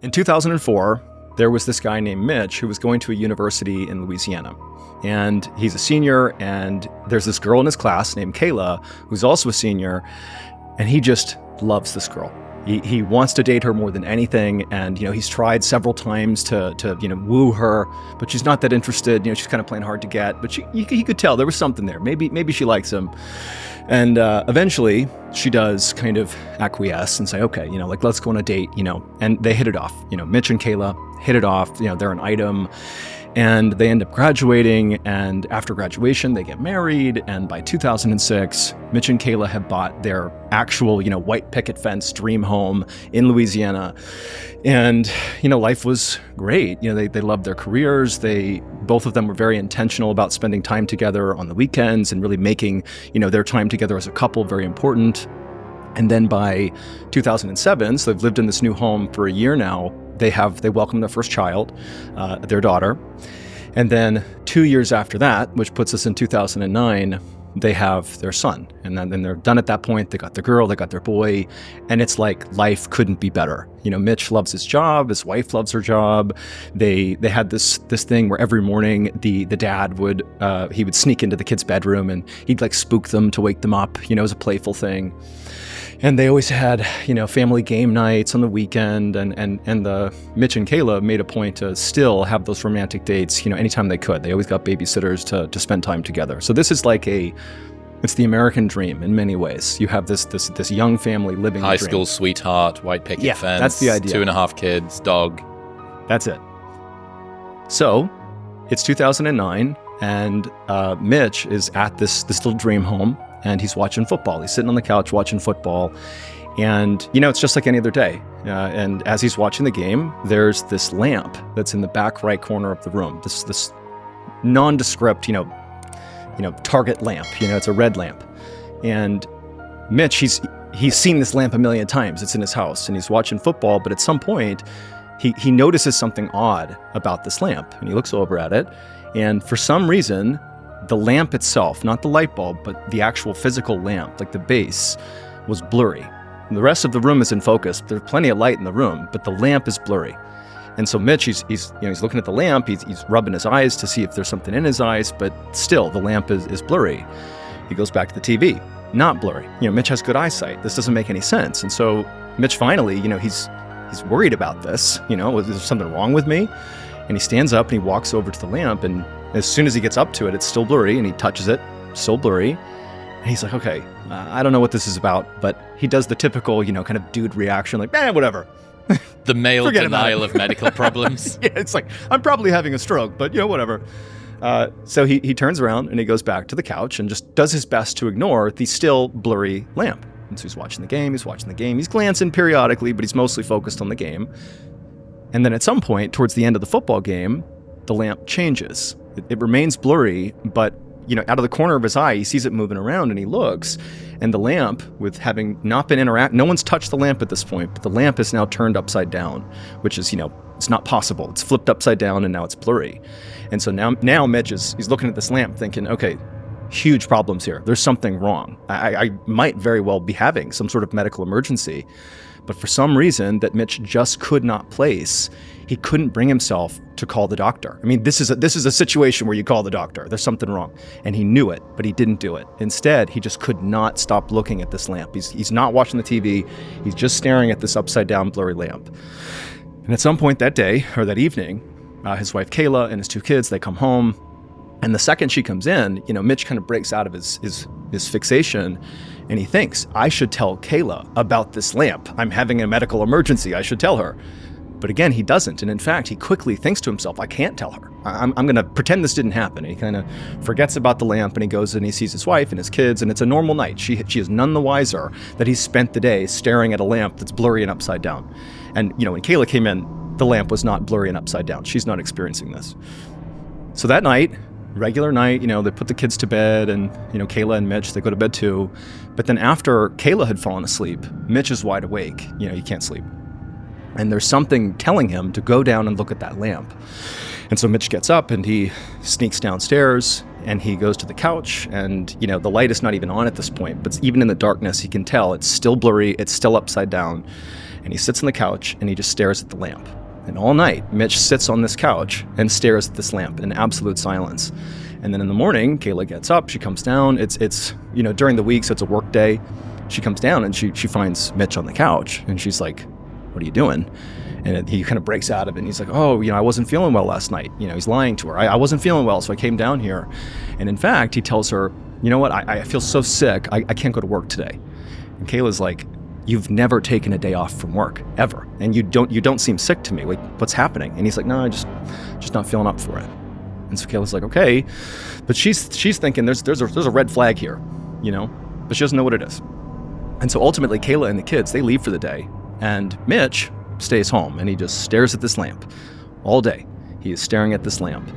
In 2004, there was this guy named Mitch who was going to a university in Louisiana. And he's a senior, and there's this girl in his class named Kayla, who's also a senior, and he just loves this girl. He wants to date her more than anything, and he's tried several times to woo her, but she's not that interested. She's kind of playing hard to get, but he could tell there was something there. Maybe she likes him, and eventually she does kind of acquiesce and say, okay, let's go on a date, and they hit it off. Mitch and Kayla hit it off. They're an item. And they end up graduating, and after graduation, they get married, and by 2006, Mitch and Kayla have bought their actual, white picket fence dream home in Louisiana. And, life was great. They loved their careers. Both of them were very intentional about spending time together on the weekends and really making, their time together as a couple very important. And then by 2007, so they've lived in this new home for a year now, they welcome their first child, their daughter. And then 2 years after that, which puts us in 2009, they have their son. And then they're done at that point. They got their girl, they got their boy. And it's like life couldn't be better. Mitch loves his job. His wife loves her job. They had this thing where every morning the dad would sneak into the kids' bedroom and he'd spook them to wake them up. It was a playful thing. And they always had, family game nights on the weekend, and the Mitch and Kayla made a point to still have those romantic dates, anytime they could. They always got babysitters to spend time together. So this is it's the American dream in many ways. You have this young family living high the dream. school sweetheart, white picket fence. That's the idea. 2.5 kids, dog. That's it. So it's 2009, and Mitch is at this little dream home. And he's watching football. He's sitting on the couch watching football. And, it's just like any other day. And as he's watching the game, there's this lamp that's in the back right corner of the room. This nondescript, target lamp. It's a red lamp. And Mitch, he's seen this lamp a million times. It's in his house. And he's watching football. But at some point, he notices something odd about this lamp. And he looks over at it. And for some reason, the lamp itself, not the light bulb, but the actual physical lamp, like the base, was blurry. And the rest of the room is in focus. There's plenty of light in the room, but the lamp is blurry. And so Mitch, he's looking at the lamp. He's rubbing his eyes to see if there's something in his eyes, but still the lamp is blurry. He goes back to the TV, not blurry. Mitch has good eyesight. This doesn't make any sense. And so Mitch finally, he's worried about this. Is there something wrong with me? And he stands up and he walks over to the lamp, and as soon as he gets up to it, it's still blurry, and he touches it, still blurry. And he's like, okay, I don't know what this is about, but he does the typical, kind of dude reaction, like, whatever. The male denial of medical problems. Yeah, it's like, I'm probably having a stroke, but, whatever. So he turns around and he goes back to the couch and just does his best to ignore the still blurry lamp. And so he's watching the game, he's glancing periodically, but he's mostly focused on the game. And then at some point, towards the end of the football game, the lamp changes. It remains blurry, but, out of the corner of his eye, he sees it moving around and he looks, and the lamp, with having not been no one's touched the lamp at this point, but the lamp is now turned upside down, which is, it's not possible. It's flipped upside down and now it's blurry. And so now Mitch he's looking at this lamp thinking, okay, huge problems here. There's something wrong. I might very well be having some sort of medical emergency. But for some reason that Mitch just could not place, he couldn't bring himself to call the doctor. I mean, this is a situation where you call the doctor. There's something wrong. And he knew it, but he didn't do it. Instead, he just could not stop looking at this lamp. He's not watching the TV. He's just staring at this upside down blurry lamp. And at some point that day, or that evening, his wife Kayla and his 2 kids, they come home. And the second she comes in, Mitch kind of breaks out of his fixation, and he thinks, I should tell Kayla about this lamp. I'm having a medical emergency. I should tell her. But again, he doesn't. And in fact, he quickly thinks to himself, I can't tell her. I'm going to pretend this didn't happen. And he kind of forgets about the lamp, and he goes and he sees his wife and his kids, and it's a normal night. She is none the wiser that he's spent the day staring at a lamp that's blurry and upside down. And, when Kayla came in, the lamp was not blurry and upside down. She's not experiencing this. So that night, regular night, they put the kids to bed, and, Kayla and Mitch, they go to bed too. But then after Kayla had fallen asleep, Mitch is wide awake. He can't sleep. And there's something telling him to go down and look at that lamp. And so Mitch gets up and he sneaks downstairs and he goes to the couch, and, the light is not even on at this point, but even in the darkness, he can tell it's still blurry, it's still upside down. And he sits on the couch and he just stares at the lamp. And all night, Mitch sits on this couch and stares at this lamp in absolute silence. And then in the morning, Kayla gets up, she comes down. It's during the week, so it's a work day. She comes down and she finds Mitch on the couch and she's like, "What are you doing?" And he kind of breaks out of it and he's like, "Oh, I wasn't feeling well last night." He's lying to her. I wasn't feeling well, so I came down here. And in fact, he tells her, "You know what? I feel so sick, I can't go to work today." And Kayla's like, "You've never taken a day off from work, ever. And you don't seem sick to me. Like, what's happening?" And he's like, "No, I just not feeling up for it." And so Kayla's like, "Okay." But she's thinking there's a red flag here, but she doesn't know what it is. And so ultimately, Kayla and the kids, they leave for the day. And Mitch stays home and he just stares at this lamp all day. He is staring at this lamp.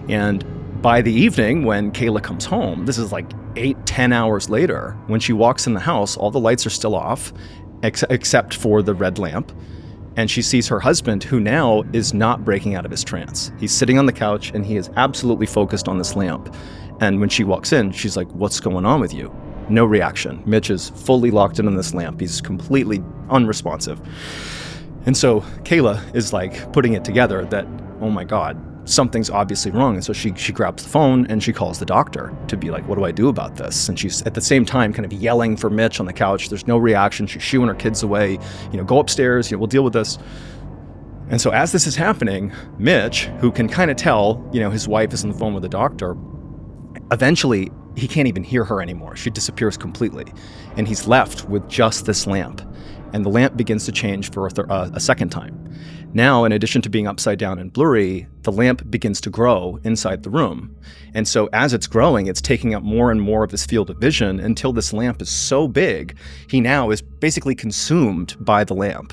And by the evening, when Kayla comes home, this is like 8-10 hours later, when she walks in the house, all the lights are still off, except for the red lamp. And she sees her husband, who now is not breaking out of his trance. He's sitting on the couch and he is absolutely focused on this lamp. And when she walks in, she's like, "What's going on with you?" No reaction. Mitch is fully locked in on this lamp. He's completely unresponsive. And so Kayla is like putting it together that, oh my God, something's obviously wrong. And so she grabs the phone and she calls the doctor to be like, "What do I do about this?" And she's at the same time kind of yelling for Mitch on the couch. There's no reaction. She's shooing her kids away. "Go upstairs. We'll deal with this." And so as this is happening, Mitch, who can kind of tell, his wife is on the phone with the doctor, eventually he can't even hear her anymore. She disappears completely. And he's left with just this lamp. And the lamp begins to change for a second time. Now, in addition to being upside down and blurry, the lamp begins to grow inside the room. And so as it's growing, it's taking up more and more of his field of vision until this lamp is so big, he now is basically consumed by the lamp.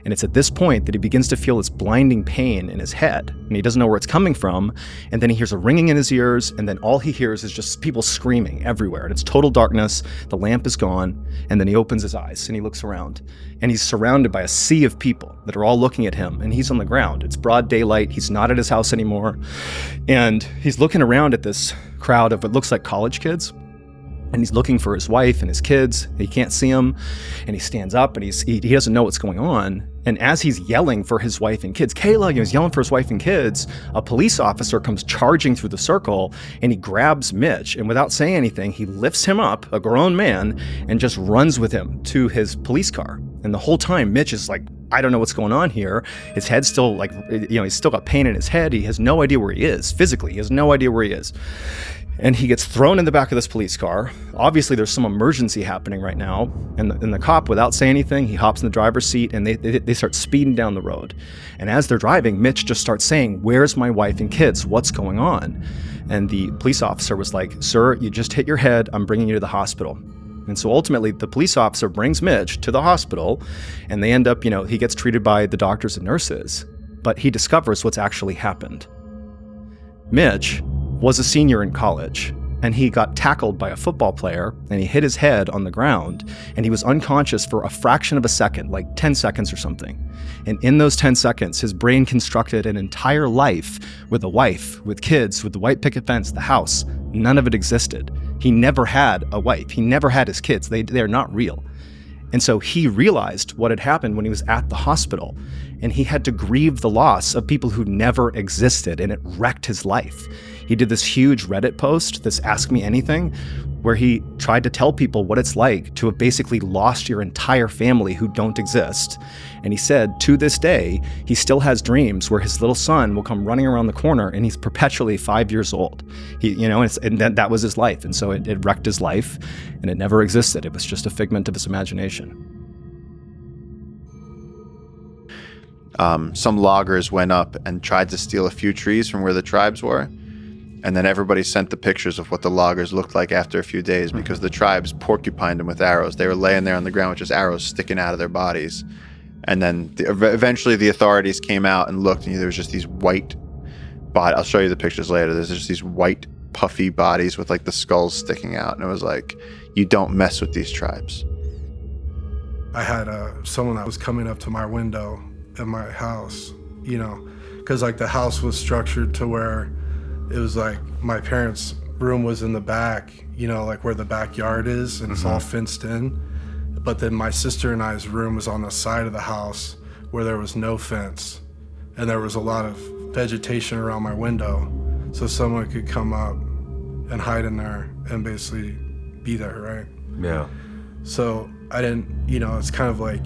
And it's at this point that he begins to feel this blinding pain in his head, and he doesn't know where it's coming from. And then he hears a ringing in his ears, and then all he hears is just people screaming everywhere. And it's total darkness. The lamp is gone. And then he opens his eyes and he looks around, and he's surrounded by a sea of people that are all looking at him, and he's on the ground. It's broad daylight. He's not at his house anymore. And he's looking around at this crowd of what looks like college kids. And he's looking for his wife and his kids. He can't see them. And he stands up and he doesn't know what's going on. And as he's yelling for his wife and kids, Kayla, he's yelling for his wife and kids, a police officer comes charging through the circle and he grabs Mitch. And without saying anything, he lifts him up, a grown man, and just runs with him to his police car. And the whole time, Mitch is like, I don't know what's going on here. His head's still he's still got pain in his head. He has no idea where he is. Physically, he has no idea where he is. And he gets thrown in the back of this police car. Obviously, there's some emergency happening right now. And the cop, without saying anything, he hops in the driver's seat and they start speeding down the road. And as they're driving, Mitch just starts saying, "Where's my wife and kids? What's going on?" And the police officer was like, "Sir, you just hit your head. I'm bringing you to the hospital." And so ultimately, the police officer brings Mitch to the hospital, and they end up, he gets treated by the doctors and nurses, but he discovers what's actually happened. Mitch was a senior in college, and he got tackled by a football player, and he hit his head on the ground, and he was unconscious for a fraction of a second, like 10 seconds or something. And in those 10 seconds, his brain constructed an entire life with a wife, with kids, with the white picket fence, the house. None of it existed. He never had a wife. He never had his kids. They're not real. And so he realized what had happened when he was at the hospital, and he had to grieve the loss of people who never existed, and it wrecked his life. He did this huge Reddit post, this Ask Me Anything, where he tried to tell people what it's like to have basically lost your entire family who don't exist. And he said, to this day, he still has dreams where his little son will come running around the corner and he's perpetually 5 years old. And that was his life. And so it wrecked his life, and it never existed. It was just a figment of his imagination. Some loggers went up and tried to steal a few trees from where the tribes were. And then everybody sent the pictures of what the loggers looked like after a few days, because the tribes porcupined them with arrows. They were laying there on the ground with just arrows sticking out of their bodies. And then eventually the authorities came out and looked, and there was just these white bodies. I'll show you the pictures later. There's just these white, puffy bodies with like the skulls sticking out. And it was like, you don't mess with these tribes. I had someone that was coming up to my window at my house, because like the house was structured to where it was like my parents' room was in the back, like where the backyard is, and it's all fenced in. But then my sister and I's room was on the side of the house where there was no fence, and there was a lot of vegetation around my window, so someone could come up and hide in there and basically be there, right? Yeah. So I didn't, it's kind of like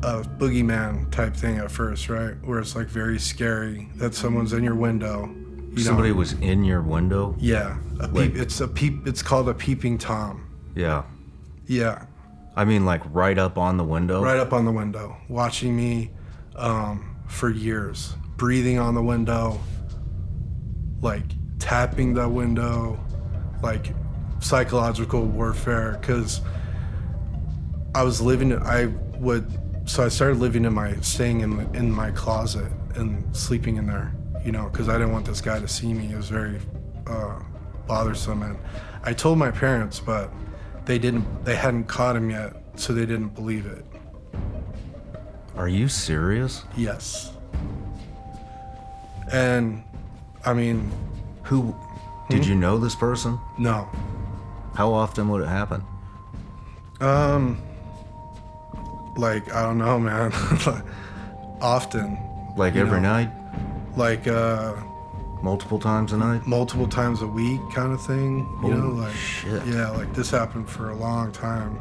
a boogeyman type thing at first, right? Where it's like very scary that someone's in your window. Somebody was in your window? Yeah. It's called a peeping Tom. Yeah. Yeah. I mean, like right up on the window? Right up on the window, watching me for years, breathing on the window, like tapping the window, like psychological warfare, because I started staying in my closet and sleeping in there, because I didn't want this guy to see me. It was very bothersome, and I told my parents, but they hadn't caught him yet, so they didn't believe it. Are you serious? Yes. And I mean, who did you know this person? No. How often would it happen? Like, I don't know, man. Often. Like every night? Like multiple times a night? Multiple times a week kind of thing. Holy shit. Yeah, like this happened for a long time,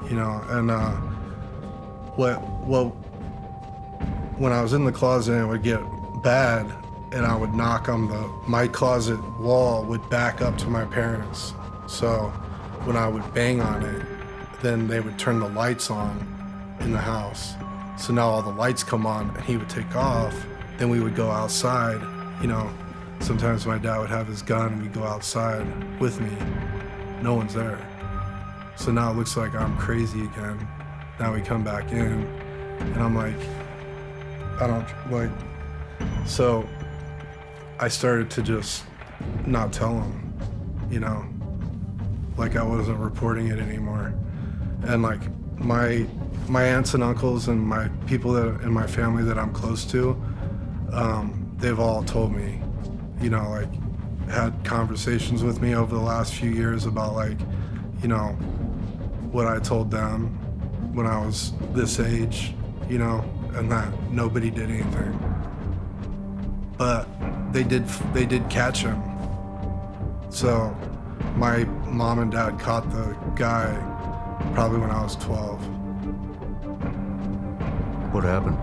and when I was in the closet and it would get bad and I would knock on my closet wall would back up to my parents. So when I would bang on it, then they would turn the lights on in the house. So now all the lights come on and he would take off. Then we would go outside, Sometimes my dad would have his gun and we'd go outside with me. No one's there. So now it looks like I'm crazy again. Now we come back in and I'm like, so I started to just not tell him, like I wasn't reporting it anymore. And like my aunts and uncles and my people in my family that I'm close to, they've all told me, like had conversations with me over the last few years about like, what I told them when I was this age, and that nobody did anything. But they did catch him. So my mom and dad caught the guy probably when I was 12. What happened?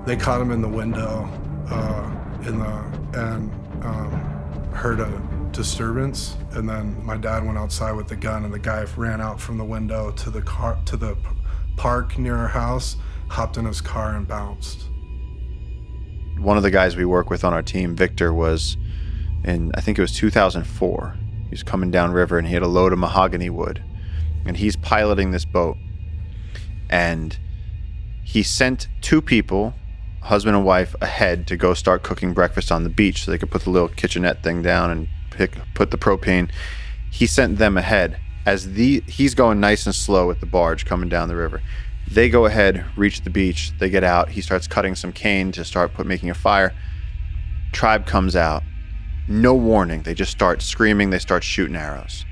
They caught him in the window, and heard a disturbance, and then my dad went outside with the gun, and the guy ran out from the window to the park near our house, hopped in his car and bounced. One of the guys we work with on our team, Victor, was in, I think it was 2004. He was coming down river and he had a load of mahogany wood, and he's piloting this boat, and he sent two people, husband and wife, ahead to go start cooking breakfast on the beach so they could put the little kitchenette thing down and put the propane. He sent them ahead as he's going nice and slow with the barge coming down the river. They go ahead, reach the beach, they get out. He starts cutting some cane to start making a fire. Tribe comes out. No warning. They just start screaming. They start shooting arrows.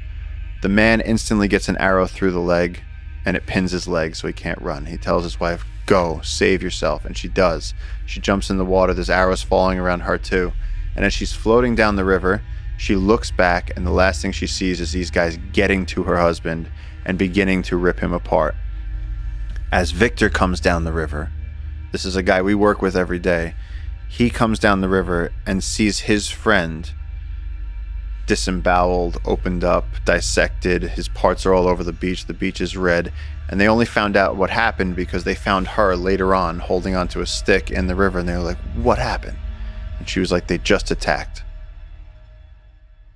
The man instantly gets an arrow through the leg, and it pins his leg so he can't run. He tells his wife, "Go, save yourself," and she does. She jumps in the water. There's arrows falling around her too. And as she's floating down the river, she looks back, and the last thing she sees is these guys getting to her husband and beginning to rip him apart. As Victor comes down the river, this is a guy we work with every day, he comes down the river and sees his friend disemboweled, opened up, dissected. His parts are all over the beach. The beach is red. And they only found out what happened because they found her later on holding onto a stick in the river, and they were like, "What happened?" And she was like, "They just attacked."